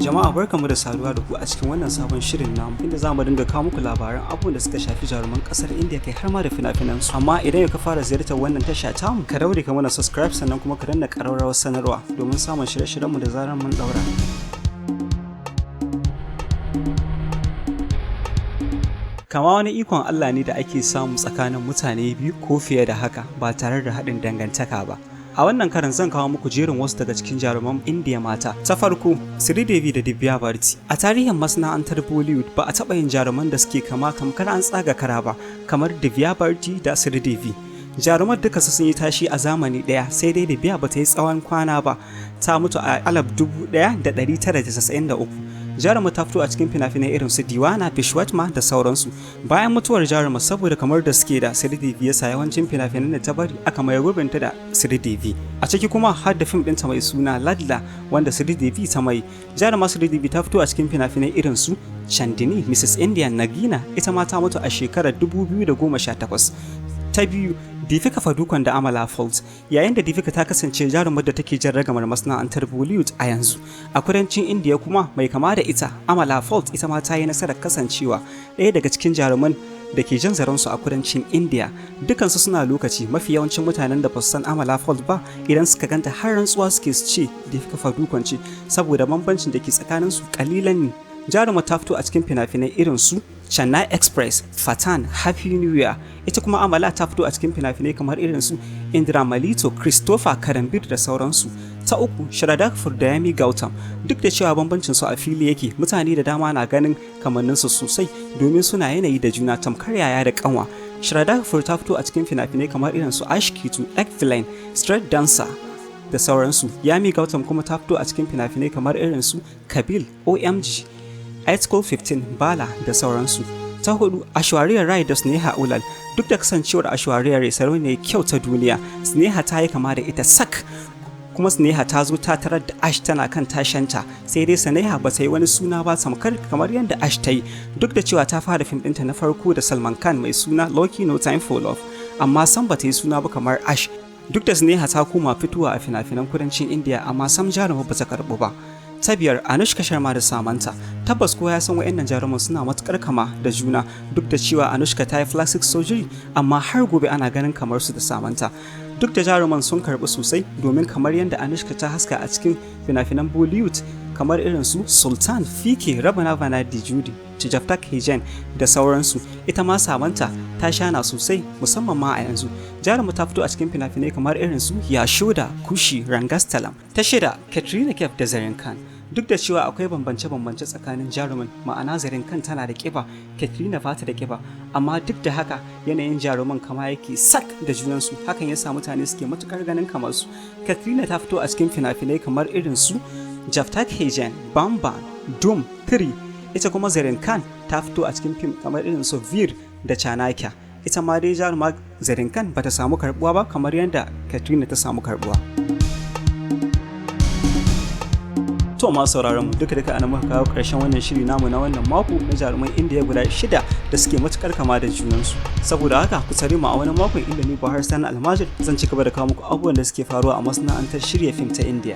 Jama'a barkamu da saduwa da ku a cikin wannan sabon shirin namu inda za mu dinga kawo muku labaran abubuwan da suka shafi jaruman kasar India kai har ma da fina-finan su. Amma idan ka fara ziyartar wannan tasha tamu ka daure ka mana subscribe sannan kuma ka danna ƙararrawar sanarwa domin samun shirye-shiryen mu da zarar mun daura. Kama wani ikon Allah ne da ake samu tsakanin mutane biyu ko fiye da haka ba tare da haɗin dangantaka ba. A wannan karin zan kawo muku jerin wasu daga cikin jaruman India mata. Ta farko, Sridevi da Divya Bharti. A tarihin masana'antar Bollywood ba a taɓa yin jaruman da suke kama tamkar an tsaga kara ba, kamar Divya Bharti da Sridevi. Jarumar duka su sun yi tashi a zamani ɗaya, sai dai Divya ba ta yi tsawon kwana ba, ta mutu a 1993. Jarumar ta fito a cikin fina-finai irin su Diwana, Bishwatma da sauransu. Bayan mutuwar Jarumar saboda kamar da suke da Sridevi yasa yawancin fina-finan da ta bari aka maye gurbinta da Sridevi. A ciki kuma har da fim ɗinta mai suna Ladla wanda Sridevi ta mai. Jarumar Sridevi ta fito a cikin fina-finai irin su Chandini, Mrs. India, Nagina, ita ma ta mutu a shekarar 2018. Ta biyu, Deepika Padukone da Amala Folt. Yayin da Deepika ta kasance jarumar da take jan ragamar masana'antar Bollywood a yanzu, a kudancin India kuma mai kama da ita, Amala Folt ita ma ta yi nasarar kasancewa ɗaya daga cikin jaruman da ke jan zaransu a kudancin India. Dukansu suna lokaci, mafi yawancin mutanen da ba su san Amala Folt ba idan suka ganta har rantsuwa suke su ce Deepika Padukone ce saboda bambancin da ke tsakaninsu kalilan ne. Jarumar ta fito a cikin fina-finai irin su Chennai Express, Pathan, Happy New Year. Ita kuma Amala ta fito a cikin fina-finai kamar irin su Indra Malito, Christopher Karambir da sauransu. Ta uku, Shraddha Kapoor da Yami Gautam. Duk da cewa bambancin su a fili yake, mutane da dama na ganin kamannin su sosai domin suna yanayi da juna tamkar yaya da kanwa. Shraddha Kapoor ta fito a cikin fina-finai kamar irin su Ashkitu, Eggvillain, Street Dancer da sauransu. Yami Gautam kuma ta fito a cikin fina-finai kamar irin su Kabil, OMG, High School 15, Bala da sauransu. Ta hudu, Aishwarya Rai da Sneha Ulal. Duk da kasancewar Aishwarya Rai sarauniyar kyau ta duniya, Sneha ta yi kama da ita sak. Kuma Sneha ta zo ta tarar da Ash tana kan tashanta, sai dai Sneha ba ta yi wani suna ba tamkar kamar yadda Ash ta yi. Duk da cewa ta fara fim ɗinta na farko da Salman Khan mai suna Lucky No Time for Love, amma sam ba ta yi suna ba kamar Ash. Duk da Sneha ta koma fitowa a fina-finan kudancin India, amma sam jarumar ba ta karɓu ba. Ta biyar, Anushka Sharma da Samantha. Tabbas kowa ya san wayannan jaruman suna matukar kama da juna, duk da cewa Anushka ta yi plastic surgery amma har gobe ana ganin kamar su da Samantha. Duk da jaruman sun karbi sosai domin kamar yadda Anushka ta haska a cikin fina-finan Bollywood kamar irin su Sultan, Fike, Rabana Vanadi Judy, Tijaftak Hijen da sauransu. Ita ma Samantha ta shana sosai musamman ma a yanzu. Jaruma ta fito a cikin fina-finai kamar irin su Yashoda, Kushi, Rangastalam. Ta shida, Katrina Kaif da Zarin Khan. Duk da cewa akwai bambance-bambance tsakanin jaruman, ma'ana Zarin Khan tana da kiba, Katrina ba ta da kiba, amma duk da haka yanayin jaruman kama yake sak da junansu, hakan yasa mutane suke matukar ganin kamar su. Katrina ta fito a cikin fina-finai kamar irin su Jaftak Hijen, Bamban, Doom, 3. Ita kuma Zarin Khan ta fito a cikin fim kamar irin su Veer da Chanakya. Ita ma dai jaruma Zarin Khan bata samu karbuwa ba kamar yadda Katrina ta samu karbuwa. To ma sauraron mu duka ana muka kawo ƙarshen wannan shiri namu na wannan mako na jaruman India guda 6 da suke matukar kama da junansu. Saboda haka ku tare mu a wani makon inda ni Bahar Sani Almajid zan ci gaba da kawo muku abubuwan da suke faruwa a masana'antar shirya fim ta India.